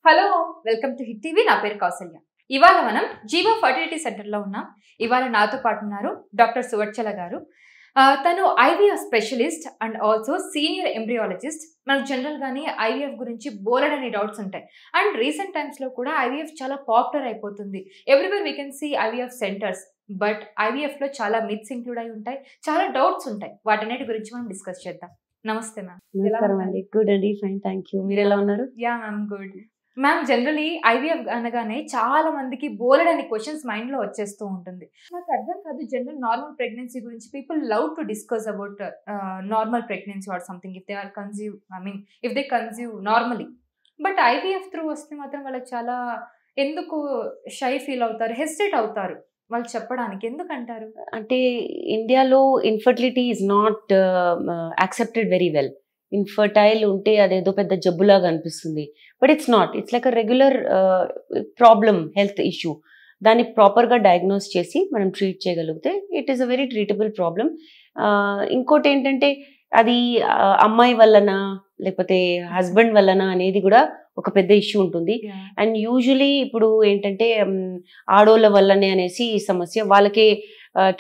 Hello welcome to hit TV. నా పేరు కౌసల్య. ఇవాళ మనం జీవో ఫర్టిలిటీ సెంటర్లో ఉన్నాం. ఇవాళ నాతో పాటు ఉన్నారు డాక్టర్ సువర్చల గారు. తను IVF specialist and also senior embryologist. మనకు జనరల్గానే ఐవీఎఫ్ గురించి బోలెడని డౌట్స్ ఉంటాయి. అండ్ రీసెంట్ టైమ్స్లో కూడా ఐవీఎఫ్ చాలా పాపులర్ అయిపోతుంది. Everywhere we can see IVF centres. But ఐవీఎఫ్లో చాలా మిత్స్ ఇంక్లూడ్ అయి ఉంటాయి, చాలా డౌట్స్ ఉంటాయి. వాటన్నిటి గురించి మనం డిస్కస్ చేద్దాం. నమస్తే మ్యామ్. నమస్కారం అండి. గుడ్ అండి, ఫైన్, థ్యాంక్ యూ. మీరు ఎలా ఉన్నారు? Yeah ma'am, good. Ma'am, generally IVF అనగానే చాలా మందికి బోలెడని క్వశ్చన్స్ మైండ్ లో వచ్చేస్తూ ఉంటుంది. నాకు అర్థం కాదు, జనరల్ నార్మల్ ప్రెగ్నెన్సీ గురించి people love to discuss about normal pregnancy or something if they are conceive, if they conceive normally. But IVF through వస్తే మాత్రం వాళ్ళకి చాలా ఎందుకు షై ఫీల్ అవుతారు, హెసిటేట్ అవుతారు వాళ్ళు చెప్పడానికి. ఎందుకంటారు? అంటే ఇండియాలో infertility is not accepted very well. Infertile ఉంటే అదేదో పెద్ద జబ్బులాగా అనిపిస్తుంది. But it's not. It's like a regular problem, health issue. దాన్ని ప్రాపర్గా డయాగ్నోస్ చేసి మనం ట్రీట్ చేయగలిగితే it is a very treatable problem. ఇంకోటి ఏంటంటే అది అమ్మాయి వల్లనా లేకపోతే హస్బెండ్ వల్లనా అనేది కూడా ఒక పెద్ద ఇష్యూ ఉంటుంది. అండ్ యూజువలీ ఇప్పుడు ఏంటంటే ఆడోళ్ళ వల్లనే అనేసి ఈ సమస్య, వాళ్ళకే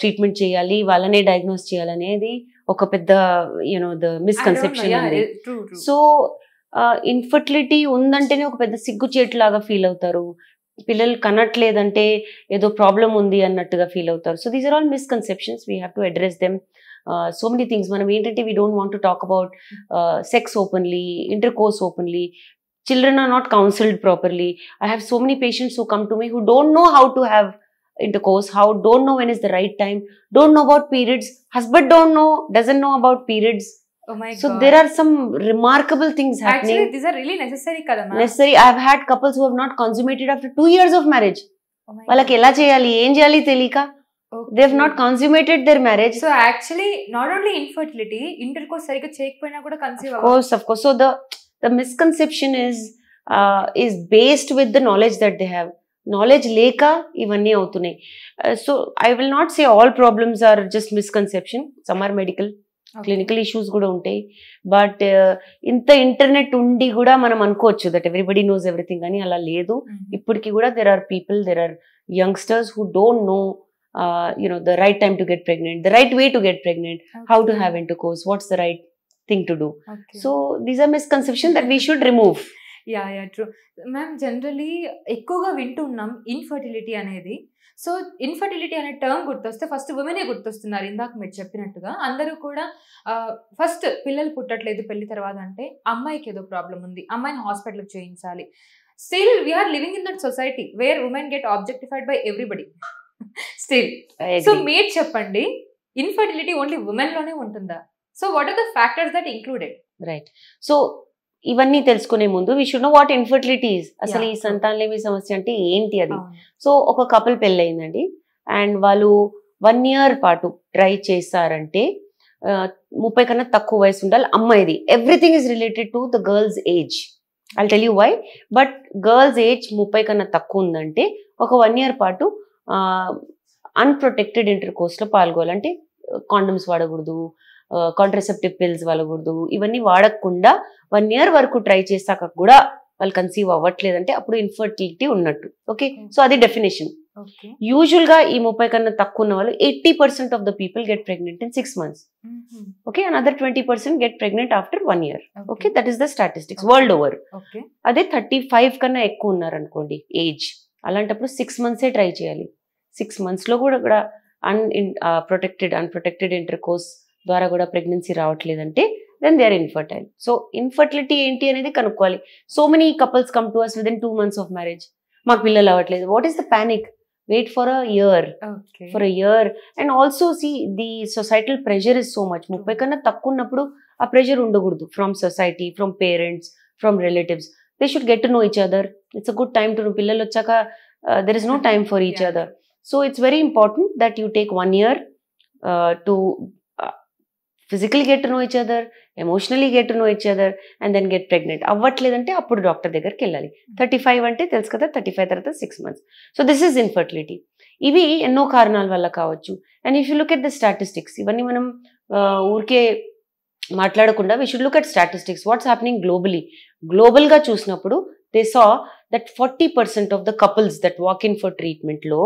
ట్రీట్మెంట్ చేయాలి, వాళ్ళనే డయాగ్నోస్ చేయాలనేది ఒక పెద్ద ద మిస్కన్సెప్షన్ ఉంది. సో ఇన్ఫర్టిలిటీ ఉందంటేనే ఒక పెద్ద సిగ్గుచేటులాగా ఫీల్ అవుతారు. పిల్లలు కనట్లేదంటే ఏదో ప్రాబ్లం ఉంది అన్నట్టుగా ఫీల్ అవుతారు. So these are all misconceptions. We have to address them. So many things. మనం ఏంటంటే we don't want to talk about sex openly, intercourse openly. Children are not counseled properly. I have so many patients who come to me who don't know how to have intercourse, don't know when is the right time, don't know about periods. Husband doesn't know about periods. Oh my so God. there are some remarkable things happening. Actually, these are really necessary kada ma'am. Necessary. I have had couples who have not consummated after 2 years of marriage. Oh my వాళ్ళకి God. ఎలా చేయాలి, ఏం చేయాలి తెలియక they have not consummated their marriage. So actually not only infertility, intercourse సరిగ్గా చేయకపోయినా కూడా conceive Of course. So the misconception is based with the knowledge that they have. Knowledge leka ivanni avutunayi. So I will not say all problems are just misconception. Some are medical, clinical issues kuda untayi. But inta internet undi kuda manam anukochu that everybody knows everything ani ala ledu. Ippudiki kuda there are people, there are youngsters who don't know the right time to get pregnant, the right way to get pregnant, how to have intercourse, what's the right thing to do. So these are misconceptions that we should remove. Yeah true ma'am. Generally ఎక్కువగా వింటున్నాం infertility అనేది. So infertility అనే term గుర్తొస్తే first ఉమెనే గుర్తొస్తున్నారు. ఇందాక మీరు చెప్పినట్టుగా అందరూ కూడా ఫస్ట్ పిల్లలు పుట్టట్లేదు పెళ్లి తర్వాత అంటే అమ్మాయికి ఏదో ప్రాబ్లం ఉంది, అమ్మాయిని హాస్పిటల్కి చేయించాలి. Still we are living in that society where women get objectified by everybody still. So మీరు చెప్పండి, ఇన్ఫర్టిలిటీ ఓన్లీ ఉమెన్ లోనే ఉంటుందా? So what are the factors that included? Right. So ఇవన్నీ తెలుసుకునే ముందు we should know what infertility is. అసలు ఈ సంతానలేమి సమస్య అంటే ఏంటి అది. సో ఒక కపుల్ పెళ్ళయిందండి అండ్ వాళ్ళు 1 year పాటు ట్రై చేస్తారంటే 30 కన్నా తక్కువ వయసు ఉండాలి అమ్మాయిది. Everything is related to the girls age. I'll tell you why. But girls age 30 కన్నా తక్కువ ఉందంటే ఒక 1 year పాటు అన్ప్రొటెక్టెడ్ ఇంటర్కోర్స్ లో పాల్గొనాలంటే కాండమ్స్ వాడకూడదు, కాంట్రసెప్టివ్ పిల్స్ వాడకూడదు. ఇవన్నీ వాడకుండా 1 year వరకు ట్రై చేశాక కూడా వాళ్ళు కన్సీవ్ అవ్వట్లేదంటే అప్పుడు ఇన్ఫర్టిలిటీ ఉన్నట్టు. ఓకే, సో అది డెఫినేషన్. యూజువల్ గా ఈ 30 కన్నా తక్కువ ఉన్న వాళ్ళు 80% of the people get pregnant in 6 months. Okay, another 20% get pregnant after 1 year. Okay, that is the statistics world over. అదే 35 కన్నా ఎక్కువ ఉన్నారనుకోండి ఏజ్, అలాంటప్పుడు 6 months ట్రై చేయాలి. 6 months లో కూడా అన్ప్రొటెక్టెడ్ ఇంటర్కోర్స్ ద్వారా కూడా ప్రెగ్నెన్సీ రావట్లేదంటే then they are infertile. So infertility ఏంటి అనేది కనుక్కోవాలి. So many couples come to us within 2 months of marriage, మాకు పిల్లలు అవ్వట్లేదు. What is the panic? Wait for a year. And also see the societal pressure is so much. 30 కన్నా తక్కువ ఉన్నప్పుడు ఆ ప్రెషర్ ఉండకూడదు. From society, from parents, from relatives. They should get to know each other. It's a good time to. పిల్లలు వచ్చాక there is no time for each other. So it's very important that you take 1 year to physically get to know each other, emotionally get to know each other and then get pregnant. అవ్వట్లేదంటే అప్పుడు doctor దగ్గరికి వెళ్ళాలి. 35 అంటే తెలుసు కదా, 35 తర్వాత 6 months. So this is infertility. ఇవి ఎన్నో కారణాల వల్ల కావచ్చు. And if you look at the statistics, ఇవన్నీ మనం ఊరికే మాట్లాడకుండా we should look at statistics. What's happening globally? Global గా చూసినప్పుడు they saw that 40% of the couples that walk in for treatment లో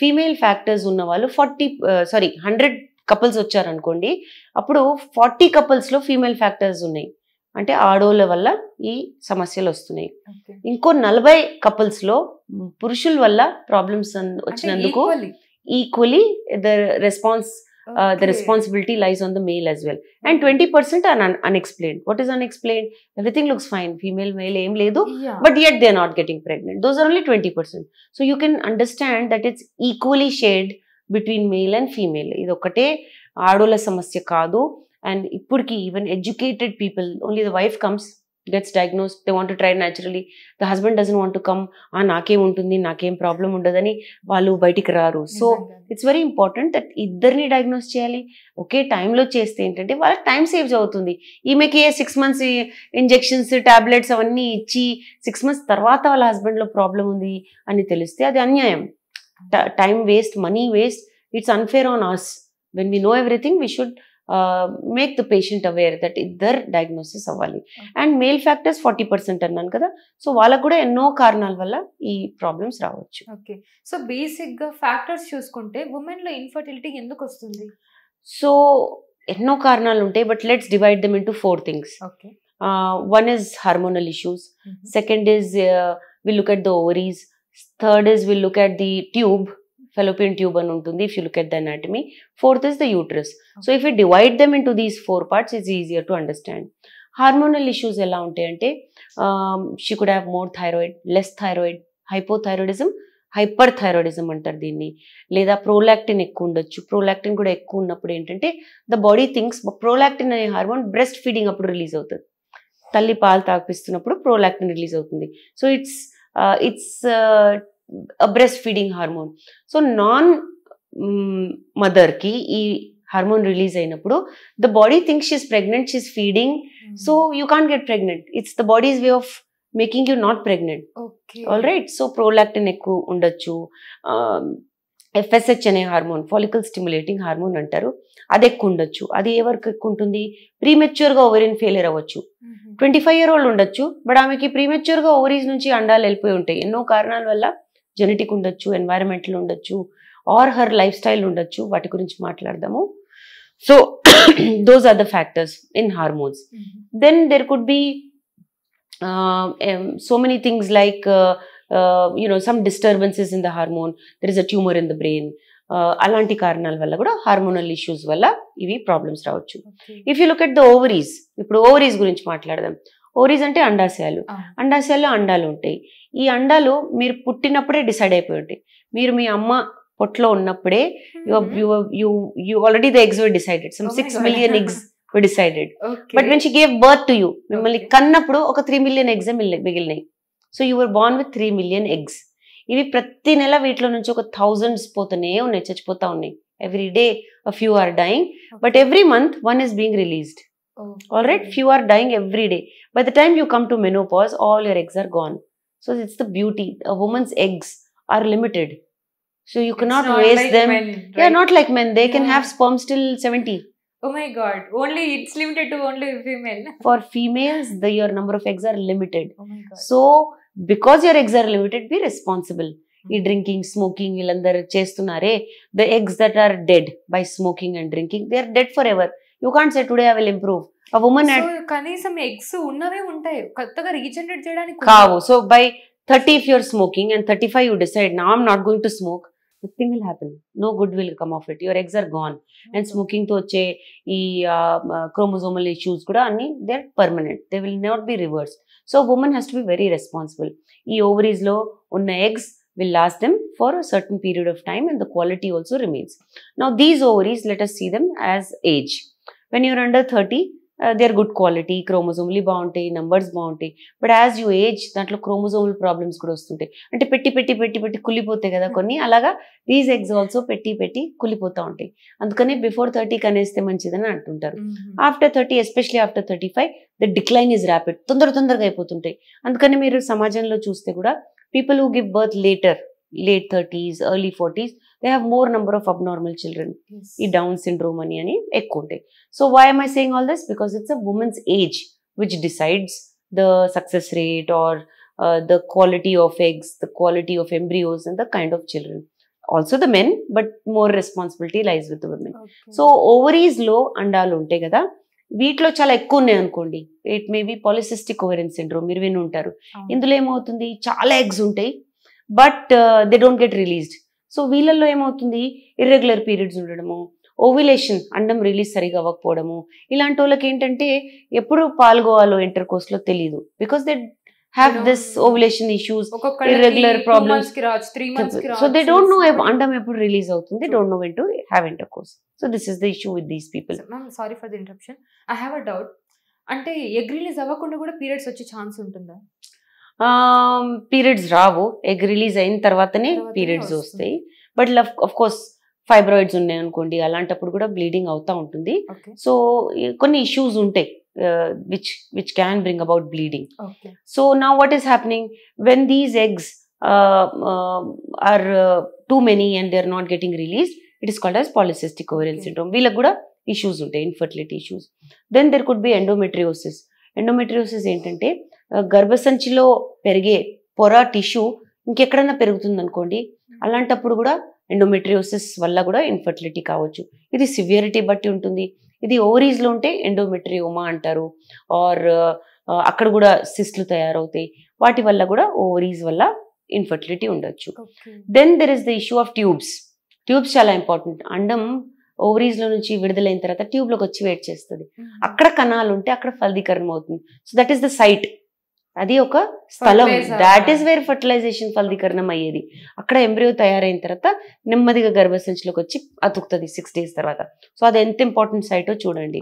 ఫీమేల్ ఫ్యాక్టర్స్ ఉన్న వాళ్ళు 100 కపుల్స్ వచ్చారనుకోండి, అప్పుడు 40 couples లో ఫీమేల్ ఫ్యాక్టర్స్ ఉన్నాయి. అంటే ఆడోళ్ళ వల్ల ఈ సమస్యలు వస్తున్నాయి. ఇంకో 40 couples లో పురుషుల వల్ల ప్రాబ్లమ్స్ వచ్చినందుకు equally the responsibility lies on the male as well. And 20% are unexplained. What is unexplained? Everything looks fine. Female, male, aim ledu, but yet they are not getting pregnant. Those are only 20%. So you can understand that it's equally shared between male and female. Idu okate aadola samasya kaadu. And ippudiki even educated people, only the wife comes, gets diagnosed, they want to try naturally. The husband doesn't want to come, nakem untundi, nakem problem undadani vallu baytiki raru. So it's very important that iddarni diagnose cheyali. Okay, time lo cheste entante వాళ్ళకి time saves అవుతుంది. ఈమెకి 6 months injections tablets అవన్నీ ఇచ్చి 6 months తర్వాత వాళ్ళ husband లో problem ఉంది అని తెలిస్తే అది అన్యాయం. Time waste, money waste. It's unfair on us. When we know everything, we should make the patient aware that ఇద్దరు డయాగ్నోసిస్ అవ్వాలి. అండ్ మేల్ ఫ్యాక్టర్స్ 40% అన్నాను కదా, సో వాళ్ళకు కూడా ఎన్నో కారణాల వల్ల ఈ ప్రాబ్లమ్స్ రావచ్చు. ఓకే, సో బేసిక్ గా ఫ్యాక్టర్స్ చూసుకుంటే ఉమెన్ లో ఇన్ఫర్టిలిటీ ఎందుకు వస్తుంది? సో ఎన్నో కారణాలు ఉంటాయి, but let's divide them into 4 things. Okay, one is hormonal issues, second is we look at the ovaries, third is we look at the tube, fallopian tube అని ఉంటుంది, if you look at the anatomy. Fourth is the uterus. So if we divide them into these 4 parts, it's easier to understand. Hormonal issues ఎలా ఉంటాయంటే she could have more thyroid, less thyroid, hypothyroidism, hyperthyroidism అంటారు దీన్ని, లేదా prolactin ఎక్కువ ఉండొచ్చు. Prolactin కూడా ఎక్కువ ఉన్నప్పుడు ఏంటంటే ద బాడీ థింక్స్ ప్రోలాక్టిన్ అనే హార్మోన్ బ్రెస్ట్ ఫీడింగ్ అప్పుడు రిలీజ్ అవుతుంది. తల్లి పాలు తాగిపిస్తున్నప్పుడు ప్రోలాక్టిన్ రిలీజ్ అవుతుంది. So it's a breastfeeding hormone. So non-mother ki ee hormone release అయినప్పుడు the body thinks she's pregnant, she's feeding, so you can't get pregnant. It's the body's way of making you not pregnant. Okay, all right. So prolactin ekku undachchu, FSH అనే hormone, follicle stimulating hormone అంటారు, అది ఎక్కువ ఉండొచ్చు. అది ఎవరికి ఎక్కువ ఉంటుంది? Premature గా ఓవరీన్ ఫెయిలియర్ అవ్వచ్చు. 25-year-old ఉండొచ్చు, బట్ ఆమెకి ప్రీమెచ్యూర్ గా ఓవరీస్ నుంచి అండాలు వెళ్ళిపోయి ఉంటాయి. ఎన్నో కారణాల వల్ల, జెనెటిక్ ఉండొచ్చు, ఎన్వైరన్మెంటల్ ఉండొచ్చు, ఆర్ హర్ లైఫ్ స్టైల్ ఉండొచ్చు. వాటి గురించి మాట్లాడదాము. So those are the factors in hormones. Then there could be so many things like some disturbances in the hormone, there is a tumor in the brain. అలాంటి కారణాల వల్ల కూడా hormonal issues వల్ల ఇవి ప్రాబ్లమ్స్ రావచ్చు. If you look at the ovaries, ఇప్పుడు ovaries గురించి మాట్లాడదాం. ఓవరీస్ అంటే అండాశయాలు. అండాశయాల్లో అండాలు ఉంటాయి. ఈ అండాలు మీరు పుట్టినప్పుడే డిసైడ్ అయిపోయి ఉంటాయి. మీరు మీ అమ్మ పొట్లో ఉన్నప్పుడే you already the eggs were decided. Some 6 million eggs were decided. But when she gave birth to you, మిమ్మల్ని కన్నప్పుడు ఒక 3 million eggs మిగిలినాయి. So you were born with 3 million eggs. ఇవి ప్రతి నెల వీటిలో నుంచి ఒక 1000s పోతూనే ఉన్నాయి, చచ్చిపోతా ఉన్నాయి. Every day a few are dying, but every month one is being released. All right, few are dying every day. By the time you come to menopause, all your eggs are gone. So it's the beauty. A woman's eggs are limited, so you cannot waste them. Men, right? Yeah, not like men. They can have sperm till 70. Oh my God! Only it's limited to only female. For females, your number of eggs are limited. Oh my God! So because your eggs are limited, be responsible. Drinking, smoking, వీళ్ళందరూ చేస్తున్నారే, the eggs that are dead by smoking and drinking, they are dead forever. You can't say today I will improve. A woman so కనీసం eggs ఉన్నవే ఉంటాయి, కొత్తగా regenerate చేయడానికి కావు. So by 30 if you're smoking and 35 you decide now I'm not going to smoke, nothing will happen. No good will come of it. Your eggs are gone. And smoking తో వచ్చే ఈ chromosomal issues కూడా అన్ని they are permanent. They will not be reversed. So woman has to be very responsible. ఈ ovaries లో ఉన్న eggs will last them for a certain period of time and the quality also remains. Now these ovaries, let us see them as age. When you're under 30, they are good quality, chromosomally బాగుంటాయి, numbers బాగుంటాయి. But as you age దాంట్లో chromosomal problems కూడా వస్తుంటాయి. అంటే పెట్టి కుళ్ళిపోతాయి కదా కొన్ని, అలాగా దీస్ ఎగ్స్ ఆల్సో పెట్టి కుళ్ళిపోతూ ఉంటాయి. అందుకని బిఫోర్ 30 కనేస్తే మంచిదని అంటుంటారు. After 30, especially after 35, the decline is rapid, తొందరగా అయిపోతుంటాయి. అందుకని మీరు సమాజంలో చూస్తే కూడా people who give birth later, late 30s, early 40s, they have more number of abnormal children. ఈ డౌన్ సిండ్రోమ్ అని ఎక్కువ ఉంటాయి. So why am I saying all this? Because it's a woman's age which decides the success rate or the quality of eggs, the quality of embryos, and the kind of children. Also the men, but more responsibility lies with the women. So ovaries లో అండాలు ఉంటాయి కదా, వీటిలో చాలా ఎక్కువ ఉన్నాయి అనుకోండి, it may be polycystic ovarian syndrome, మీరు విని ఉంటారు. ఇందులో ఏమవుతుంది, చాలా ఎగ్స్ ఉంటాయి but they don't get released. So వీళ్ళల్లో ఏమవుతుంది, ఇర్రెగ్యులర్ పీరియడ్స్ ఉండడము, ఓవ్యులేషన్ అండం రిలీజ్ సరిగా అవ్వకపోవడము, ఇలాంటి వాళ్ళకి ఏంటంటే ఎప్పుడు పాల్గొవాలో ఇంటర్ కోర్స్ లో తెలియదు, because they have this ovulation issues, irregular problems, 3 months so they don't know andam eppudu release avutundi, they don't know when to have intercourse. So this is the issue with these people. Ma'am, sorry for the interruption, I have a doubt. అంటే egg release అవ్వకుండా కూడా periods వచ్చే chance ఉంటుందా? Periods రావు, egg release అయిన తర్వాతనే periods వస్తాయి. But of course fibroids ఉన్నాయి అనుకోండి, అలాంటప్పుడు కూడా బ్లీడింగ్ అవుతా ఉంటుంది. సో కొన్ని ఇష్యూస్ ఉంటాయి which can bring about bleeding. So now what is happening when these eggs are too many and they are not getting released, it is called as polycystic ovarian syndrome. Veela kuda issues untayi, infertility issues. Then there could be endometriosis. Endometriosis entante గర్భసంచిలో పెరిగే పొర tissue ఇంకెక్కడైనా పెరుగుతుంది అనుకోండి, అలాంటప్పుడు కూడా endometriosis వల్ల కూడా infertility కావచ్చు. ఇది సివియరిటీ బట్టి ఉంటుంది. ఇది ఓవరీస్లో ఉంటే ఎండోమెట్రియోమా అంటారు, ఆర్ అక్కడ కూడా సిస్ట్లు తయారవుతాయి, వాటి వల్ల కూడా ఓవరీస్ వల్ల ఇన్ఫర్టిలిటీ ఉండొచ్చు. Then there is the issue of tubes. Tubes చాలా ఇంపార్టెంట్. అండం ఓవరీస్లో నుంచి విడుదలైన తర్వాత ట్యూబ్లోకి వచ్చి వెయిట్ చేస్తుంది, అక్కడ కణాలు ఉంటే అక్కడ ఫలదీకరణం అవుతుంది. So that is the site, అది ఒక స్థలం, దాట్ ఈస్ వేర్ ఫర్టిలైజేషన్, ఫలదీకరణం అయ్యేది. అక్కడ ఎంబ్రియో తయారైన తర్వాత నెమ్మదిగా గర్భసంచిలోకి వచ్చి అతుకుతుంది 6 days తర్వాత. సో అది ఎంత ఇంపార్టెంట్ సైటో చూడండి.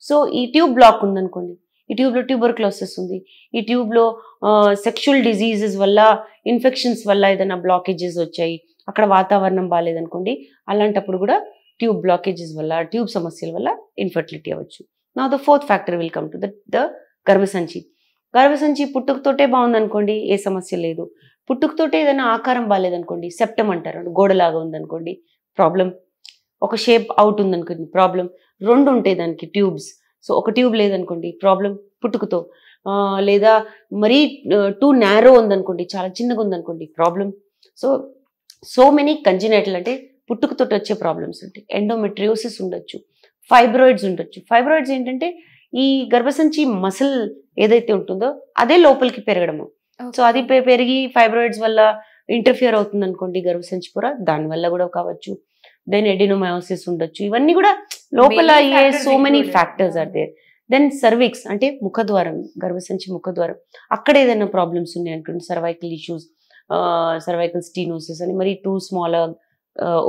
సో ఈ ట్యూబ్ బ్లాక్ ఉందనుకోండి, ఈ ట్యూబ్లో ట్యూబర్క్లోసిస్ ఉంది, ఈ ట్యూబ్లో సెక్షువల్ డిజీజెస్ వల్ల, ఇన్ఫెక్షన్స్ వల్ల ఏదైనా బ్లాకేజెస్ వచ్చాయి, అక్కడ వాతావరణం బాగాలేదనుకోండి, అలాంటప్పుడు కూడా ట్యూబ్ బ్లాకేజెస్ వల్ల, ట్యూబ్ సమస్యల వల్ల ఇన్ఫర్టిలిటీ అవ్వచ్చు. నా the fourth factor will come to the గర్భసంచి. గర్భసంచి పుట్టుకతోటే బాగుందనుకోండి, ఏ సమస్య లేదు. పుట్టుకతోటే ఏదైనా ఆకారం బాగాలేదనుకోండి, సెప్టమ్ అంటారు, గోడలాగా ఉందనుకోండి, ప్రాబ్లం. ఒక షేప్ అవుట్ ఉందనుకోండి, ప్రాబ్లం. 2 ఉంటాయి దానికి ట్యూబ్స్, సో ఒక ట్యూబ్ లేదనుకోండి, ప్రాబ్లం పుట్టుకతో. లేదా మరీ టూ నారో ఉందనుకోండి, చాలా చిన్నగా ఉందనుకోండి, ప్రాబ్లం. సో మెనీ కంజినైటల్ అంటే పుట్టుకతోటి వచ్చే ప్రాబ్లమ్స్ ఉంటాయి. ఎండోమెట్రియోసిస్ ఉండొచ్చు, ఫైబ్రాయిడ్స్ ఉండొచ్చు. ఫైబ్రాయిడ్స్ ఏంటంటే ఈ గర్భసంచి మసిల్ ఏదైతే ఉంటుందో అదే లోపలికి పెరగడము. సో అది పెరిగి ఫైబ్రాయిడ్స్ వల్ల ఇంటర్ఫియర్ అవుతుంది అనుకోండి గర్భసంచి పొర, దానివల్ల కూడా కావచ్చు. దెన్ ఎడినోమయోసిస్ ఉండొచ్చు. ఇవన్నీ కూడా లోపల అయ్యే so many factors are there. Then cervix అంటే ముఖద్వారం, గర్భసంచి ముఖద్వారం, అక్కడ ఏదైనా ప్రాబ్లమ్స్ ఉన్నాయి అనుకోండి, సర్వైకల్ ఇష్యూస్, సర్వైకల్ స్టీనోసిస్ అని, మరి టూ స్మాల్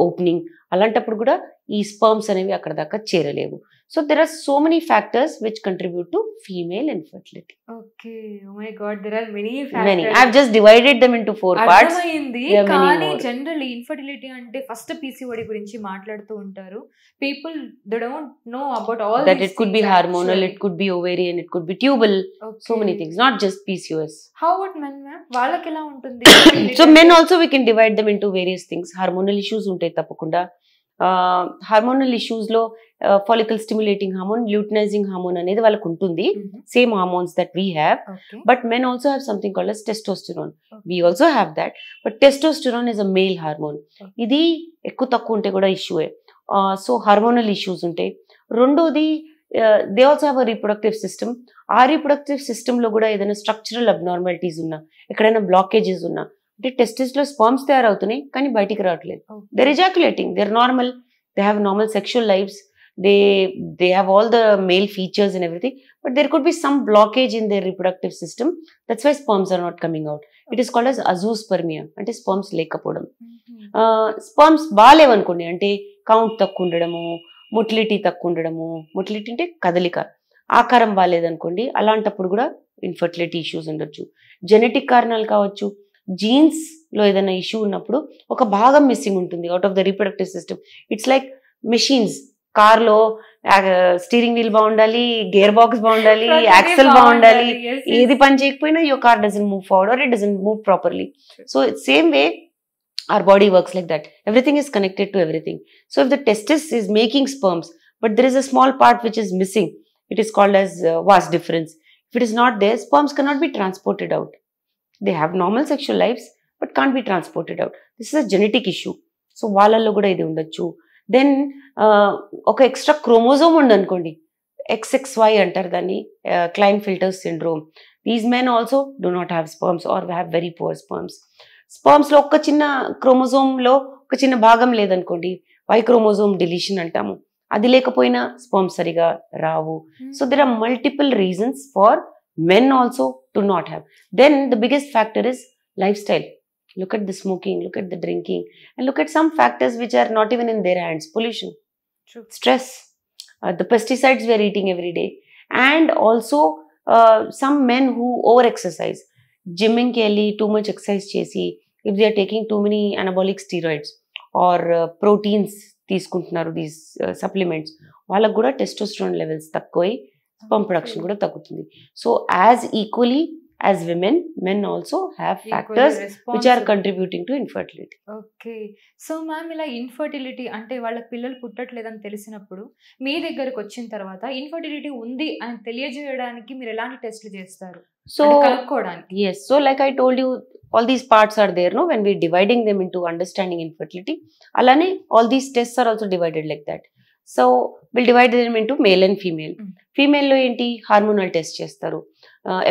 ఓపెనింగ్, అలాంటప్పుడు కూడా ఈ స్పర్మ్స్ అనేవి అక్కడ దాకా చేరలేవు. So there are so many factors which contribute to female infertility. Okay, oh my god, there are many factors. Many. I've just divided them into 4 parts. కానీ generally infertility అంటే first PCOD గురించి మాట్లాడుతూ ఉంటారు. People they don't know about all that. It could be hormonal, it could be ovarian, it could be tubal, so many things, not just PCOS. How about men, ma'am? వాళ్ళకి ఎలా ఉంటుంది? So men also we can divide them into various things. Hormonal issues ఉంటాయి తప్పకుండా. Hormonal issues లో follicle stimulating hormone, luteinising hormone అనేది వాళ్ళకు ఉంటుంది, same hormones that we have. But men also have something called as testosterone. We also have that, but testosterone is a male hormone. ఇది ఎక్కువ తక్కువ ఉంటే కూడా ఇష్యూయే. సో హార్మోనల్ ఇష్యూస్ ఉంటాయి. రెండోది they also have a reproductive system. ఆ reproductive system లో కూడా ఏదైనా స్ట్రక్చరల్ అబ్నార్మాలిటీస్ ఉన్నా, ఎక్కడైనా బ్లాకేజెస్ ఉన్నా, అంటే టెస్టిస్ లో స్పర్మ్స్ తయారవుతున్నాయి కానీ బయటికి రావట్లేదు, they're ejaculating, they're normal, they have normal sexual lives, they have all the male features and everything, but there could be some blockage in their reproductive system, that's why sperms are not coming out. It is called as azoospermia, అంటే sperms లేకపోవడం. Sperms బాగాలేవనుకోండి, అంటే count తక్కువ ఉండడము, motility తక్కువ ఉండడము, motility అంటే కదలిక, ఆకారం బాగాలేదనుకోండి, అలాంటప్పుడు కూడా ఇన్ఫర్టిలిటీ ఇష్యూస్ ఉండొచ్చు. జెనెటిక్ కారణాలు కావచ్చు, జీన్స్ లో ఏదైనా ఇష్యూ ఉన్నప్పుడు ఒక భాగం మిస్సింగ్ ఉంటుంది out of the reproductive system. It's like machines, కార్లో స్టీరింగ్ వీల్ బాగుండాలి, గేర్ బాక్స్ బాగుండాలి, యాక్సెల్ బాగుండాలి, ఏది పని చేయకపోయినా your car doesn't move forward are it doesn't move properly. So same way our body works like that, everything is connected to everything. So if the testis is making sperms but there is a small part which is missing, it is called as vas deferens. If it is not there, sperms cannot be transported out. They have normal sexual lives but can't be transported out. This is a genetic issue. So వాళ్ళల్లో కూడా ఇది ఉండొచ్చు. Then ఒక extra chromosome ఉందనుకోండి, XXY అంటారు దాన్ని, Klinefelter syndrome. These men also do not have sperms or have very poor sperms. స్పర్మ్స్లో ఒక చిన్న క్రోమోజోమ్లో ఒక చిన్న భాగం లేదనుకోండి, వై క్రోమోజోమ్ డిలీషన్ అంటాము, అది లేకపోయినా స్పర్మ్స్ సరిగా రావు. So there are multiple reasons for men also to not have. Then the biggest factor is lifestyle. Look at the smoking, look at the drinking, and look at some factors which are not even in their hands. Pollution, True. stress, the pesticides we are eating every day, and also some men who over exercise, gymming ke liye too much exercise chesi, if they are taking too many anabolic steroids or proteins తీసుకుంటున్నారు, these supplements, వాళ్ళకు కూడా testosterone levels తక్కువై sperm production కూడా తగ్గుతుంది. So as equally as women, men also have factors which are contributing to infertility. Okay. So ma'am, ఇలా infertility అంటే వాళ్ళ పిల్లలు పుట్టట్లేదని తెలిసినప్పుడు మీ దగ్గరకు వచ్చిన తర్వాత ఇన్ఫర్టిలిటీ ఉంది అని తెలియజేయడానికి మీరు ఎలాంటి టెస్ట్లు చేస్తారు? సో కనుక్కోవడానికి. yes, so like I told you, all these parts are there, no, when we dividing them into understanding infertility, alane all these tests are also divided like that. So will divide them into male and female. ఫీమేల్లో ఏంటి, hormonal test చేస్తారు.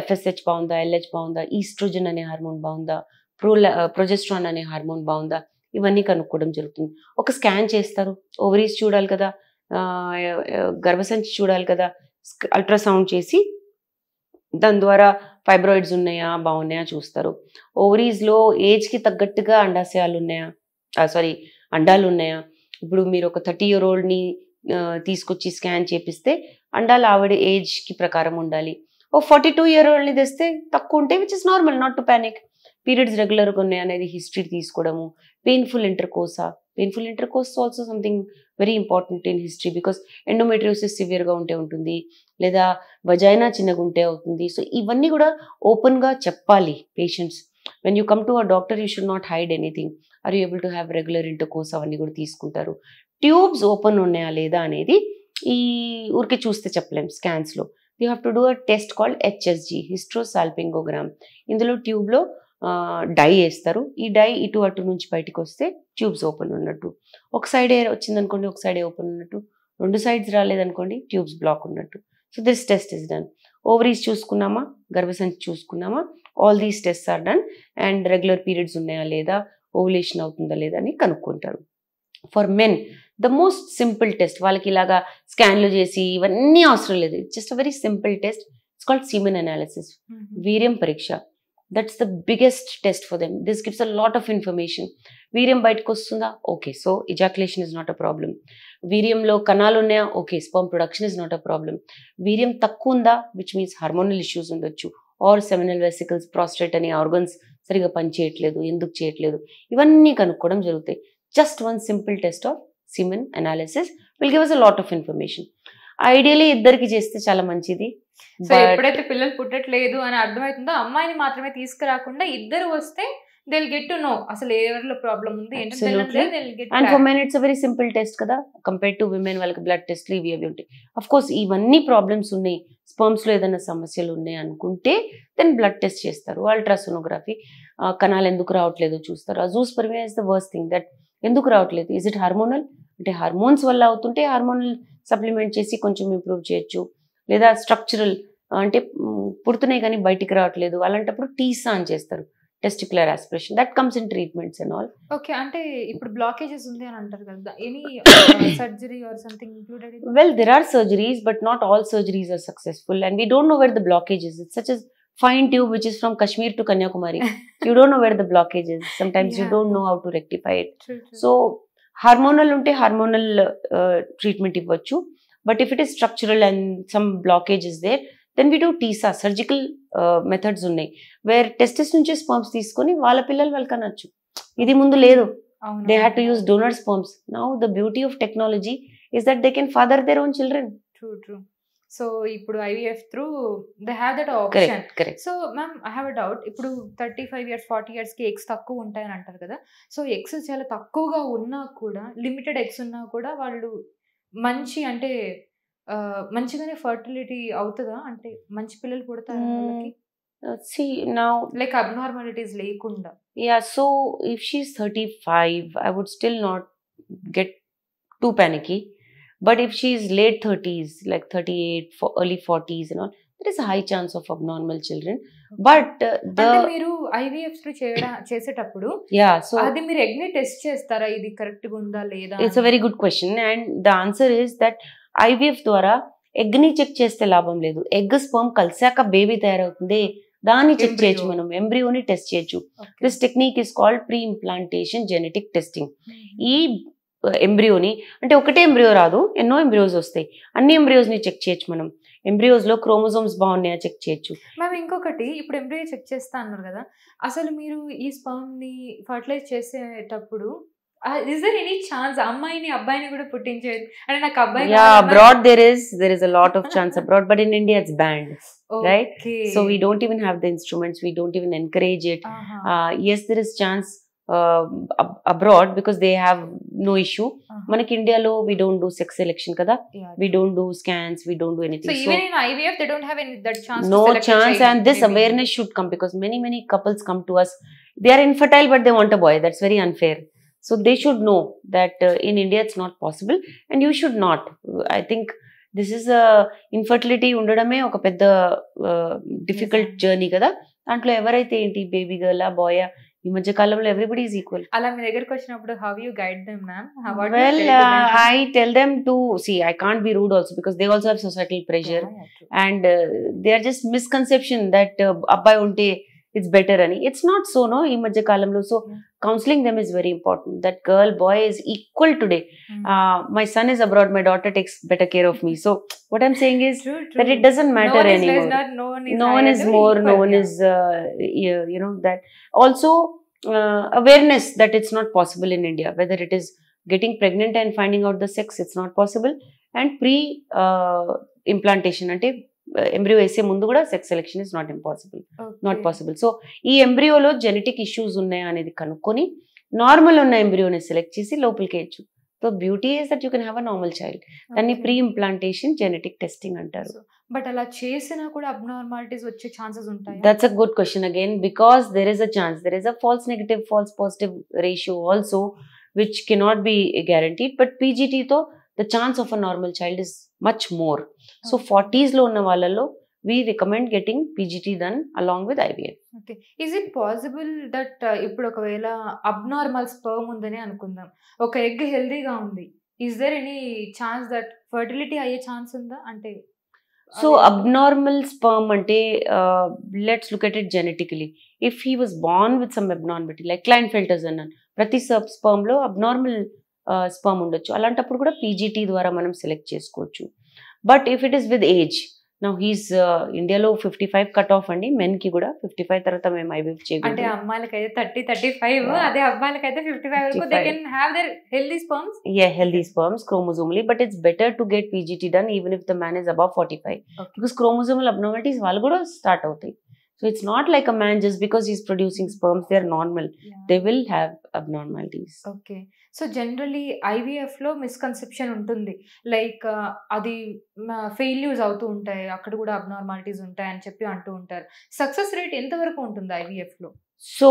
FSH బాగుందా, LH బాగుందా, oestrogen అనే hormone బాగుందా, progesterone అనే hormone బాగుందా, ఇవన్నీ కనుక్కోవడం జరుగుతుంది. ఒక స్కాన్ చేస్తారు, ఓవరీస్ చూడాలి కదా, గర్భసంచి చూడాలి కదా, అల్ట్రాసౌండ్ చేసి దాని ద్వారా ఫైబ్రాయిడ్స్ ఉన్నాయా బాగున్నాయా చూస్తారు. ఓవరీస్లో ఏజ్కి తగ్గట్టుగా అండాశయాలు ఉన్నాయా, అండాలు ఉన్నాయా. ఇప్పుడు మీరు ఒక 30-year-oldని తీసుకొచ్చి స్కాన్ చేపిస్తే అండాలు ఆవిడ ఏజ్కి ప్రకారం ఉండాలి. ఓ 42-year-oldని తెస్తే తక్కువ ఉంటే, which is normal, not to panic. Periods రెగ్యులర్గా ఉన్నాయి అనేది హిస్టరీ తీసుకోవడము. Painful intercourse also something very important in history, because endometriosis సివియర్గా ఉంటే ఉంటుంది, లేదా వజైనా చిన్నగా ఉంటే అవుతుంది. సో ఇవన్నీ కూడా ఓపెన్గా చెప్పాలి patients. When you come to a doctor, you should not hide anything. Are you able to have regular intercourse, అవన్నీ కూడా తీసుకుంటారు. ట్యూబ్స్ ఓపెన్ ఉన్నాయా లేదా అనేది ఈ ఊరికే చూస్తే చెప్పలేం. స్కాన్స్లో you have to do a test called HSG, hysterosalpingogram. ఇందులో ట్యూబ్లో డై వేస్తారు. ఈ డై ఇటు అటు నుంచి బయటకు వస్తే ట్యూబ్స్ ఓపెన్ ఉన్నట్టు. ఒక సైడే వచ్చిందనుకోండి, ఒక సైడే ఓపెన్ ఉన్నట్టు. 2 sides రాలేదనుకోండి, ట్యూబ్స్ బ్లాక్ ఉన్నట్టు. So this test is done. Ovaries చూసుకున్నామా, గర్భసంచి చూసుకున్నామా, all these test are done. And regular periods ఉన్నాయా లేదా, ఓవులేషన్ అవుతుందా లేదా అని కనుక్కుంటారు. For men the most simple test, వాళ్ళకి ఇలాగా స్కాన్లు చేసి ఇవన్నీ అవసరం లేదు. It's just a very simple test. It's called semen analysis, వీర్యం పరీక్ష. That's the biggest test for them. This gives a lot of information. వీర్యం బయటకు వస్తుందా, okay, so ejaculation is not a problem. వీర్యంలో కణాలు ఉన్నాయా, okay, sperm production is not a problem. వీర్యం తక్కువ ఉందా, విచ్ మీన్స్ హార్మోనల్ ఇష్యూస్ ఉండొచ్చు, ఆర్ సెమినల్ వెసికల్స్, ప్రాస్టేట్ అనే ఆర్గన్స్ సరిగా పనిచేయట్లేదు, ఎందుకు చేయట్లేదు, ఇవన్నీ కనుక్కోవడం జరుగుతాయి. Just one simple test of semen analysis will give us a lot of information. Ideally ఇద్దరికి చేస్తే చాలా మంచిది. సో ఎప్పుడైతే పిల్లలు పుట్టట్లేదు అని అర్థమవుతుందో, అమ్మాయిని మాత్రమే తీసుకురాకుండా ఇద్దరు వస్తే they'll get to know అసలు ఎవరిలో ప్రాబ్లం ఉంది ఏంటంటే. And for men it's a very simple test కదా, కంపేర్ టు విమెన్. వాళ్ళకి బ్లడ్ టెస్ట్లు ఇవి అవి ఉంటాయి. అఫ్ కోర్స్ ఇవన్నీ ప్రాబ్లమ్స్ ఉన్నాయి, స్పర్మ్స్లో ఏదైనా సమస్యలు ఉన్నాయి అనుకుంటే దెన్ బ్లడ్ టెస్ట్ చేస్తారు, అల్ట్రాసోనోగ్రఫీ. కణాలు ఎందుకు రావట్లేదు చూస్తారు. Azoospermia is the worst thing. That ఎందుకు రావట్లేదు, ఇజ్ ఇట్ హార్మోనల్ అంటే హార్మోన్స్ వల్ల అవుతుంటే హార్మోనల్ సప్లిమెంట్ చేసి కొంచెం ఇంప్రూవ్ చేయొచ్చు, లేదా స్ట్రక్చరల్ అంటే పుడుతున్నాయి కానీ బయటికి రావట్లేదు, అలాంటప్పుడు టీసా అని చేస్తారు, testicular aspiration. That comes in treatments and all. Okay. అంటే ఇప్పుడు బ్లాకేజెస్ ఉంది అని అంటారు కదా, any surgery or something included? Well, there are surgeries, but not all surgeries are successful, and we don't know where the blockage is. It's such a fine tube which is from Kashmir to Kanyakumari. You don't know where the blockage is. Sometimes you don't know how to rectify it. True. So hormonal ఉంటే hormonal treatment ఇవ్వచ్చు. But if it is structural and some blockage is there, then we do TESA. Surgical methods ఉన్నాయి where testis నుంచి sperms తీసుకొని వాళ్ళ పిల్లలు వాళ్ళకి అనొచ్చు. ఇది ముందు లేదు. They had to use donor sperms. Now the beauty of technology is that they can father their own children. True. So ఇప్పుడు IVF through they have that option. So ma'am, I have a doubt. ఇప్పుడు 35 years 40 yearsకి eggs తక్కువ ఉంటాయని అంటారు కదా. So eggs చాలా తక్కువగా ఉన్నా కూడా, లిమిటెడ్ ఎగ్స్ ఉన్నా కూడా వాళ్ళు మంచి అంటే మంచిగానే ఫర్టిలిటీ అవుతుందా, అంటే మంచి పిల్లలు పుడతారా వాళ్ళకి? See now, లైక్ అబ్నార్మాలిటీస్ లేకుండా. yeah, so if she's 35, I would still not get too panicky. But if she's late 30s, like 38, early 40s and all, there is a high chance of abnormal children. But అంటే మీరు IVFs చేసేటప్పుడు yeah, so అది మీరు egg ని test చేస్తారా, ఇది correct గా ఉందా లేదా? it's a very good question, and the answer is that IVF ద్వారా ఎగ్ ని చెక్ చేస్తే లాభం లేదు. ఎగ్ స్పర్మ్ కలిసాక బేబీ తయారవుతుంది, దాన్ని చెక్ చేయొచ్చు, మనం ఎంబ్రియోని టెస్ట్ చేయొచ్చు. This technique is called pre implantation genetic testing. ఈ ఎంబ్రియోని అంటే ఒకటే ఎంబ్రియో రాదు, ఎన్నో ఎంబ్రియోస్ వస్తాయి. అన్ని ఎంబ్రియోస్ ని చెక్ చేయొచ్చు మనం. ఎంబ్రియోస్ లో క్రోమోజోమ్స్ బాగున్నాయా చెక్ చేయొచ్చు. మ్యామ్ ఇంకొకటి, ఇప్పుడు ఎంబ్రియో చెక్ చేస్తా అన్నారు కదా, అసలు మీరు ఈ స్పర్మ్ ని ఫర్టిలైజ్ చేసేటప్పుడు ఇస్ దేర్ ఎనీ ఛాన్స్ అమ్మాయిని అబ్బాయిని కూడా పుట్టించేది? అంటే నాకు అబ్బాయి, yeah, abroad there is a lot of chance abroad, but in India it's banned, right? So we don't even have the instruments, we don't even encourage it. Yes, there is chance abroad because they have no issue. Manaki India lo we don't do sex selection kada, we don't do scans, we don't do anything. So even in IVF they don't have any that chance no to select chance, a child, and this maybe. awareness should come because many couples come to us, they are infertile but they want a boy. That's very unfair. So they should know that in India it's not possible, and you should not. I think this is a infertility ఉండడమే ఒక పెద్ద difficult journey కదా. దాంట్లో ఎవరైతే ఏంటి baby girl bye, ఈ మధ్య కాలంలో ఎవ్రీబడి ఈజ్ ఈక్వల్. అలా మీ దగ్గరికి వచ్చినప్పుడు how you guide them ma'am? Well, I tell them to see, I can't be rude also because they also have societal pressure, and they are just misconception that అబ్బాయి ఉంటే it's better ani. It's not so, no, ee madhya kalamlo. So counseling them is very important, that girl boy is equal today. My son is abroad, my daughter takes better care of me. So what I'm saying is true. That it doesn't matter anymore. No one is more, no one is you know, that also awareness that it's not possible in India, whether it is getting pregnant and finding out the sex, it's not possible, and pre implantation ante embryo వేసే ముందు కూడా sex selection is not possible. So ఈ ఎంబ్రియోలో genetic issues ఉన్నాయా అనేది కనుక్కొని normal ఉన్న ఎంబ్రియోని select చేసి లోపలికి వేయచ్చు. So beauty is that you can have a normal child. దాన్ని ప్రీ ఇంప్లాంటేషన్ జెనెటిక్ టెస్టింగ్ అంటారు. బట్ అలా చేసినా కూడా అబ్నార్మాలిటీస్ వచ్చే ఛాన్సెస్ ఉంటాయి? That's a good question again, because there is a chance, there is a false negative false positive ratio also which cannot be guaranteed. But పీజీటీతో the chance of a normal child is much more. So 40s lo unna vallallo we recommend getting PGT done along with IVF. Okay, is it possible that ippudu okavela abnormal sperm undani anukundam, oka egg healthy ga undi, is there any chance that fertility ayye chance unda? Ante so abnormal sperm ante let's look at it genetically. If he was born with some abnormality like Klinefelter's annan, prati sperm lo abnormal sperm ఉండొచ్చు, అలాంటప్పుడు కూడా PGT ద్వారా మనం select చేసుకోవచ్చు. But if it is with age, now he's ఇండియాలో 55 cut off అండి, men కి కూడా 55 తర్వాత మేము ఐవీఎఫ్ చేయగలం. అంటే అమ్మాయిలకైతే 30-35, అదే అబ్బాయిలకైతే 55 వరకు they can have their healthy sperms. Yeah, healthy sperms chromosomally, but it's better to get PGT done even if the man is above 45, because chromosomal abnormalities వాళ్ళు కూడా స్టార్ట్ అవుతాయి. So it's not like a man just because he's producing sperms they are normal. They will have abnormalities. Okay. So generally IVF లో misconception ఉంటుంది, like అది failures అవుతూ ఉంటాయి, అక్కడ కూడా అబ్నార్మాలిటీస్ ఉంటాయి అని చెప్పి అంటూ ఉంటారు. సక్సెస్ రేట్ ఎంత వరకు ఉంటుంది IVF లో? So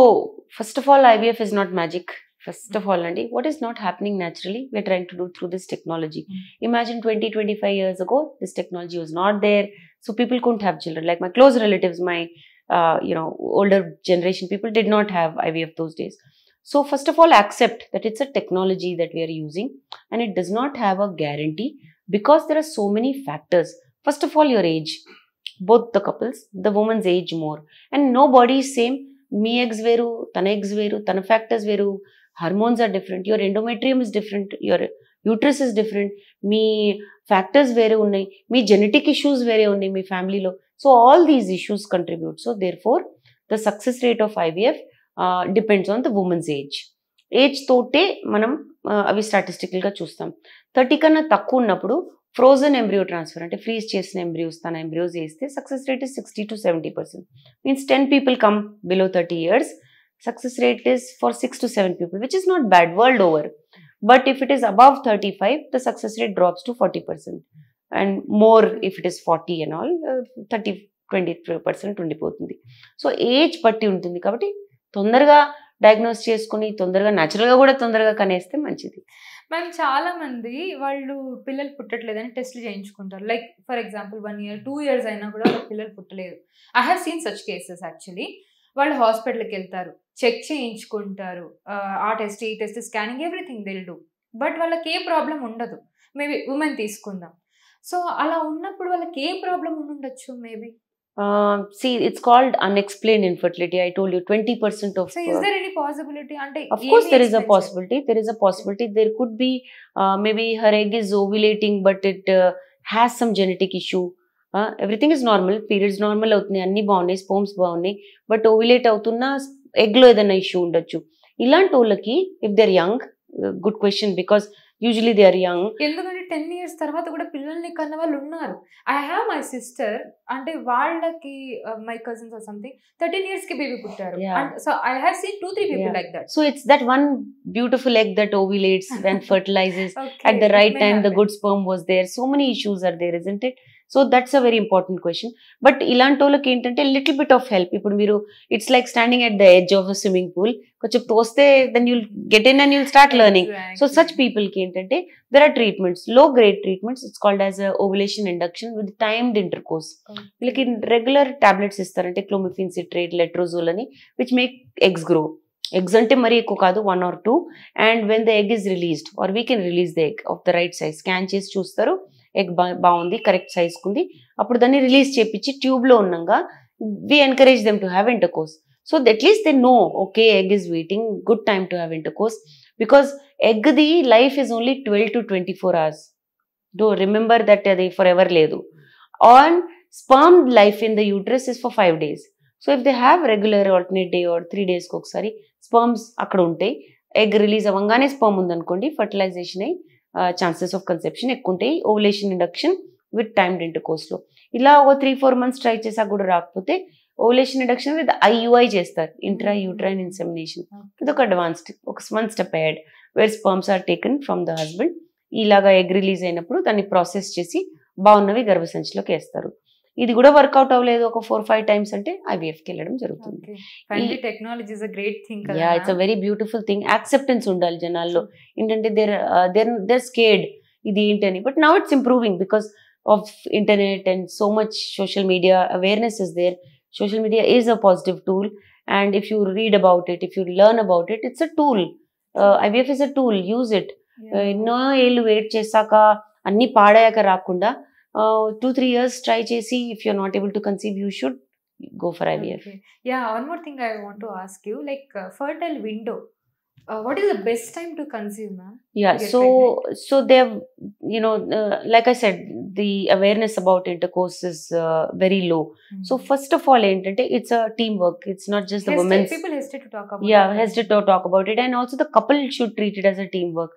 first of all, IVF is not magic. First of all, Andy, what is not happening naturally, we're trying to do through this technology. Imagine 20-25 years ago, this technology was not there, so people couldn't have children. Like my close relatives, my you know, older generation people did not have IVF those days. So first of all, accept that it's a technology that we are using and it does not have a guarantee because there are so many factors. First of all, your age, both the couples, the woman's age more, and no body is same. Me eggs veru, tana eggs veru, tana factors veru, hormones are different, your endometrium is different, your uterus is different, me factors vere unnai, me genetic issues vere unnai me family lo. So all these issues contribute. So therefore, the success rate of IVF depends on the woman's age. Age తోటే మనం అవి statistical గా చూస్తాం. 30 కన్నా తక్కువ ఉన్నప్పుడు frozen embryo transfer అంటే freeze చేసిన ఎంబ్రియోస్ తన ఎంబ్రియోస్ వేస్తే success rate is 60-70%. Means 10 people come below 30 years, success rate is for 6 to 7 people, which is not bad world over. But if it is above 35, the success rate drops to 40%. And more if it is 40 and all, 30 20% ఉండిపోతుంది. So age బట్టి ఉంటుంది కాబట్టి తొందరగా diagnose చేసుకుని తొందరగా న్యాచురల్గా కూడా తొందరగా కనేస్తే మంచిది. మ్యామ్ చాలా మంది వాళ్ళు పిల్లలు పుట్టట్లేదని టెస్ట్లు చేయించుకుంటారు. Like for example 1 year 2 years అయినా కూడా వాళ్ళ పిల్లలు పుట్టలేదు. I have seen such cases actually. వాళ్ళు హాస్పిటల్కి వెళ్తారు, చెక్ చేయించుకుంటారు, ఆ టెస్ట్ ఈ test scanning everything they'll do. But వాళ్ళకి ఏ ప్రాబ్లం ఉండదు. మేబీ ఉమెన్ తీసుకుందాం. సో అలా ఉన్నప్పుడు వాళ్ళకి ఏ ప్రాబ్లం ఉండొచ్చు maybe? See, it's called unexplained infertility. I told you 20% of. So is there any possibility? Of course, there is a possibility. There is a possibility. There could be maybe her egg is ovulating, but it has some genetic issue. Everything is normal. Periods normal అవుతున్నాయి, అన్ని బాగున్నాయి, స్పోమ్స్ బాగున్నాయి, but ఓవిలేట్ అవుతున్న egg లో ఏదైనా issue ఉండొచ్చు. ఇలాంటి వాళ్ళకి if they are young, good question, because usually they are young. ఎందుకంటే 10 years తర్వాత కూడా పిల్లల్ని కన్న వాళ్ళు ఉన్నారు. ఐ హ్యావ్ మై సిస్టర్, అంటే వాళ్ళకి my cousins or something 13 years కి బేబీ పుట్టారు. So I have scene 2-3 people like that. So it's that one beautiful egg that ovulates and fertilizes at the right time. The good sperm was there. So many issues are there, isn't it? So that's a very important question. But ఇలాంటి వాళ్ళకి ఏంటంటే little bit of help. ఇప్పుడు మీరు it's like standing at the edge of a swimming pool, కొంచెం తోస్తే then you'll get in and you'll start learning. So such పీపుల్కి ఏంటంటే there are treatments, low grade treatments. It's called as ovulation induction with timed intercourse. వీళ్ళకి regular tablets ఇస్తారంటే clomiphene citrate, letrozole అని, which make eggs grow. Eggs అంటే మరీ ఎక్కువ కాదు, 1 or 2. And when the egg is released, or we can release the egg of the right size. Scan చేసి చూస్తారు, egg బాగుంది, కరెక్ట్ సైజ్కి ఉంది, అప్పుడు దాన్ని రిలీజ్ చేపించి ట్యూబ్లో ఉన్నాగా we encourage them to have intercourse. So at least they know, okay, egg is waiting, good time to have intercourse. Because ఎగ్ది life is only 12 to 24 hours. Do remember that అది forever లేదు. And sperm life in the uterus is for 5 days. So if they have regular alternate day or 3 days ఒకసారి sperms అక్కడ ఉంటాయి, egg release అవ్వగానే sperm ఉందనుకోండి, fertilisation అయ్యి chances of conception ఎక్కువ ఉంటాయి. ఓవులేషన్ ఇండక్షన్ విత్ టైమ్డ్ ఇంటర్కోర్స్లో ఇలా ఒక 3-4 months ట్రై చేసా కూడా రాకపోతే ఓవులేషన్ ఇండక్షన్ విత్ IUI చేస్తారు, ఇంట్రా యూట్రైన్ ఇన్సెమినేషన్. ఇది ఒక అడ్వాన్స్డ్, ఒక 1 step ahead, where sperms are taken from the husband. ఇలాగా ఎగ్ రిలీజ్ అయినప్పుడు దాన్ని ప్రాసెస్ చేసి బాగున్నవి గర్భసంచిలోకి వేస్తారు. ఇది కూడా వర్కౌట్ అవ్వలేదు ఒక 4-5 times అంటే IVFకి వెళ్ళడం జరుగుతుంది. Technology is a great thing. Yeah, it's a very beautiful thing. Acceptance ఉండాలి జనాల్లో. ఏంటంటే దేర్ స్కేర్డ్ ఇది ఏంటని. But now it's improving because of internet and so much social media awareness is there. Social media is a positive tool, and if you read about it, if you learn about it, it's a tool. IVF is a tool. Use it. ఎన్నో ఏళ్ళు wait చేశాక అన్ని పాడాయాక రాకుండా 2-3 years try chesi. If you're not able to conceive, you should go for IVF. Okay. Yeah, one more thing I want to ask you, like fertile window. What is the best time to conceive, ma'am? Yeah, so they have, like I said, the awareness about intercourse is very low. So first of all, it's a teamwork. It's not just the women. People hesitate to talk about it. Yeah, hesitate to talk about it. And also the couple should treat it as a teamwork.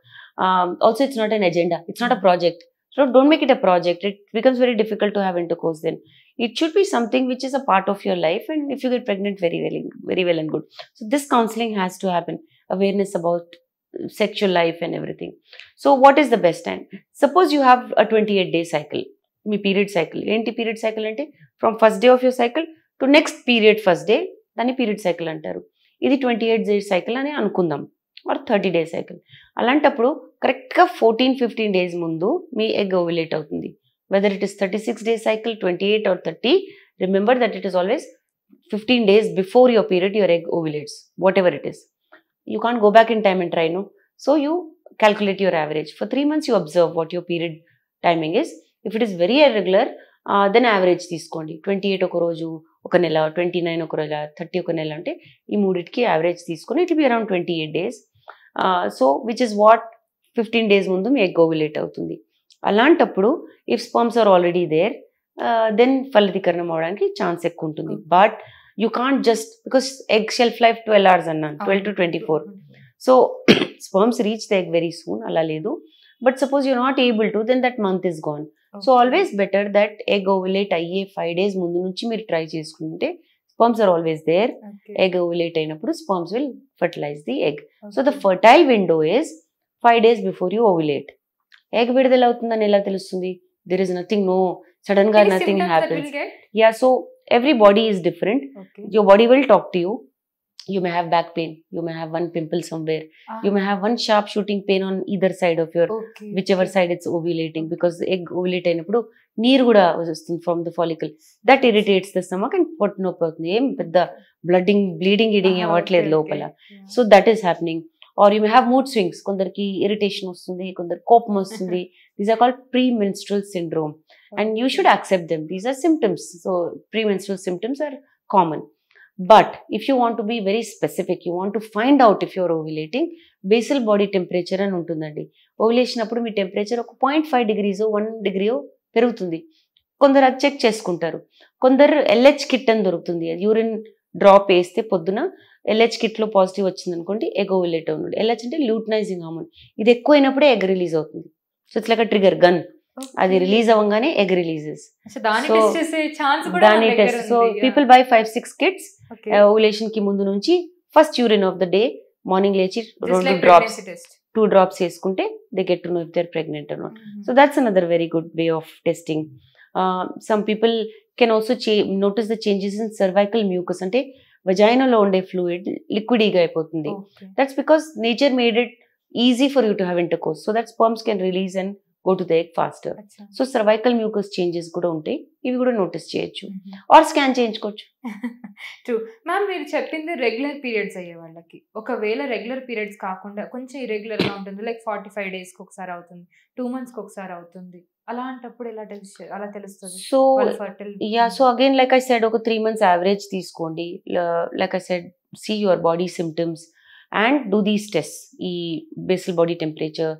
Also, it's not an agenda. It's not a project. So don't make it a project. It becomes very difficult to have intercourse then. It should be something which is a part of your life, and if you get pregnant, very well and good. So this counseling has to happen. Awareness about sexual life and everything. So what is the best time? Suppose you have a 28-day cycle. Me period cycle. Enti period cycle ante from first day of your cycle to next period first day, dani period cycle antaru. Idi 28-day cycle ani anukundam, or 30-day cycle. అలాంటప్పుడు కరెక్ట్గా 14-15 days ముందు మీ egg ovulate అవుతుంది. Whether it is 36-day cycle, 28 or 30, remember that it is always 15 days before your period your egg ovulates, whatever it is. You can't go back in time and try, no? So you calculate your average. For 3 months you observe what your period timing is. If it is very irregular, then average తీసుకోండి. 28 ఒక రోజు ఒక నెల, 29 ఒక రోజు, 30 ఒక నెల అంటే ఈ మూడిటికి యావరేజ్ తీసుకొని it will be around 28 days. So which is what 15 days ముందు మీ ఎగ్ ఓవులేట్ అవుతుంది. అలాంటప్పుడు if sperms are already there, then ఫలదీకరణం అవడానికి ఛాన్స్ ఎక్కువ ఉంటుంది. But you can't just, because egg shelf life 12 hours అన్నాను, 12 to 24. So sperms reach the egg very soon, అలా లేదు. But suppose you not able to, then that month is gone. So always better that egg ఓవులేట్ అయ్యే 5 days ముందు నుంచి మీరు try చేసుకుంటే sperms are always there. Egg ovulate అయినప్పుడు sperms will fertilize the egg. So the fertile window is 5 days before you ovulate. Egg విడుదల అవుతుందని ఎలా తెలుస్తుంది? There is nothing, no, sudden గా nothing happens. Yeah, so every body is different. Okay. Your body will talk to you. You may have back pain, you may have one pimple somewhere, you may have one sharp shooting pain on either side of your, Okay. whichever side it's ovulating, because the egg ovulate అయినప్పుడు నీరు కూడా వస్తుంది from the follicle. That irritates the stomach and పొట్ట నొప్పి అవుతుంది. ఏం పెద్ద bleeding అవ్వట్లేదు లోపల. So that is happening. Or you may have mood swings. కొందరికి irritation వస్తుంది, కొందరికి కోపం వస్తుంది. These are called premenstrual syndrome. And you should accept them. These are symptoms. So premenstrual symptoms are common. But if you want to be very specific, you want to find out if you're ovulating, basal body temperature అని ఉంటుందండి. Ovulation అప్పుడు మీ temperature ఒక 0.5 degrees 1 degree పెరుగుతుంది. కొందరు అది check చేసుకుంటారు. కొందరు LH kit అని దొరుకుతుంది. యూరిన్ డ్రాప్ వేస్తే పొద్దున LH కిట్లో పాజిటివ్ వచ్చింది అనుకోండి, ఎగ్ ఓవులేట్ అవుతుంది. LH అంటే ల్యూటనైజింగ్ హార్మోన్. ఇది ఎక్కువైనప్పుడే ఎగ్ రిలీజ్ అవుతుంది. So it's like trigger gun. అది రిలీజ్ అవ్వగానే ఎగ్ రిలీజెస్. దాని test. So people buy 5-6 kits ovulation కి ముందు నుంచి first urine of the day morning లేచి 2 drops వేసుకుంటే they get to know if they are pregnant or not. So that's another very good way of testing. Some people can also notice the changes in cervical mucus. అంటే వజైనాలో ఉండే fluid లిక్విడీగా అయిపోతుంది. That's because nature made it easy for you to have intercourse. So that sperms can release and go to the egg faster. So cervical mucus changes కూడా ఉంటాయి, ఇవి కూడా notice చేయొచ్చు are scan చేయించుకోవచ్చు. True ma'am. మీరు చెప్పింది regular periods అయ్యే వాళ్ళకి. ఒకవేళ రెగ్యులర్ పీరియడ్స్ కాకుండా కొంచెం ఇర్రెగ్యులర్ గా ఉంటుంది, లైక్ 45 days కి ఒకసారి అవుతుంది, 2 months కి ఒకసారి అవుతుంది, అలాంటప్పుడు అలా తెలుస్తుంది? So yeah, so again like I said ఒక 3 months యావరేజ్ తీసుకోండి. Like I said see your body symptoms and do these test. ఈ బేసల్ బాడీ టెంపరేచర్,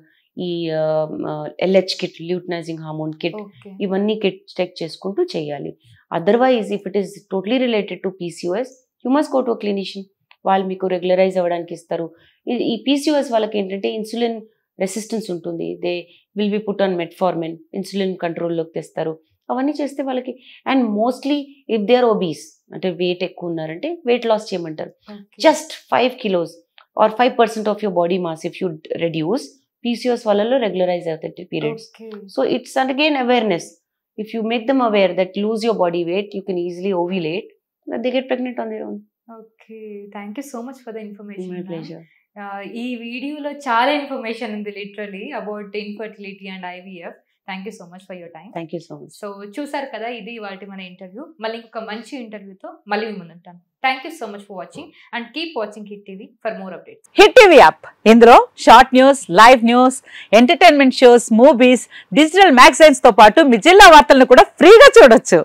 ఈ LH kit, luteinizing hormone kit, ఇవన్నీ కిట్ చెక్ చేసుకుంటూ చేయాలి. Otherwise if it is totally related to PCOS, you must go to a clinician. వాళ్ళు మీకు regularize అవ్వడానికి ఇస్తారు. ఈ PCOS వాళ్ళకి ఏంటంటే ఇన్సులిన్ రెసిస్టెన్స్ ఉంటుంది. They will be put on metformin, insulin కంట్రోల్లోకి తెస్తారు. అవన్నీ చేస్తే వాళ్ళకి, and mostly if they are obese అంటే వెయిట్ ఎక్కువ ఉన్నారంటే వెయిట్ లాస్ చేయమంటారు. Just 5 kilos or 5% of your body mass if you reduce, PCOS వాళ్ళలో రెగ్యులరైజ్ అవుతాయి periods. So it's again awareness. If you make them aware that lose your body weight, you can easily ovulate, they get pregnant on their own. Okay, thank you so much for the information. My pleasure. ఈ వీడియోలో చాలా information ఉంది literally about infertility and IVF. Thank you so much for your time. Thank you so much. So చూసారు కదా, ఇది ఇవాల్టి మన interview. మళ్ళీ ఇంకొక మంచి ఇంటర్వ్యూతో మళ్ళీ మీ ముందు ఉంటాను. Thank you so much for watching and keep watching Hit TV for more updates. Hit TV app, ఇందులో short news, live news, entertainment shows, movies, digital magazines తో పాటు మీ జిల్లా వార్తలను కూడా ఫ్రీగా చూడొచ్చు.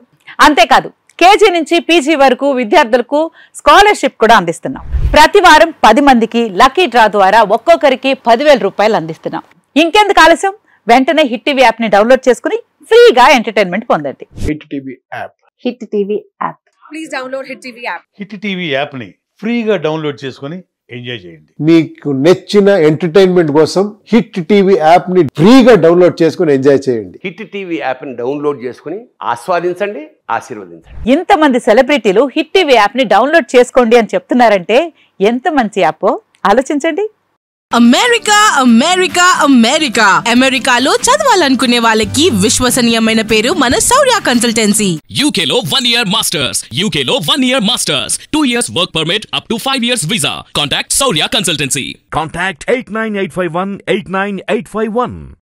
అంతేకాదు, KG నుంచి PG వరకు విద్యార్థులకు స్కాలర్షిప్ కూడా అందిస్తున్నాం. ప్రతి వారం 10 మందికి లక్కీ డ్రా ద్వారా ఒక్కొక్కరికి 10,000 రూపాయలు అందిస్తున్నాం. ఇంకెందుకు ఆలస్యం, వెంటనే హిట్ టీవీ యాప్ ని డౌన్లోడ్ చేసుకుని ఫ్రీగా ఎంటర్టైన్మెంట్ పొందండి. Hit TV app. Hit TV app. Please download hit TV app. Hit TV app ని ఫ్రీగా డౌన్లోడ్ చేసుకుని ఎంజాయ్ చేయండి. మీకు నచ్చిన ఎంటర్టైన్మెంట్ కోసం హిట్ టీవీ యాప్ ని ఫ్రీగా డౌన్లోడ్ చేసుకుని ఎంజాయ్ చేయండి. హిట్ టీవీ యాప్ ని డౌన్లోడ్ చేసుకుని ఆస్వాదించండి, ఆశీర్వదించండి. ఇంతమంది సెలబ్రిటీలు హిట్ టీవీ యాప్ ని డౌన్లోడ్ చేసుకోండి అని చెప్తున్నారంటే ఎంత మంచి యాప్ ఆలోచించండి. అమెరికా అమెరికా అమెరికా అమెరికాలో చదవాలనుకునే వాళ్ళకి విశ్వసనీయమైన పేరు మన శౌర్య కన్సల్టెన్సీ. UK లో 1 year masters, UK లో 1 year masters, 2 years work permit up to 5 years visa. Contact Saurya Consultancy. Contact 89851 89851.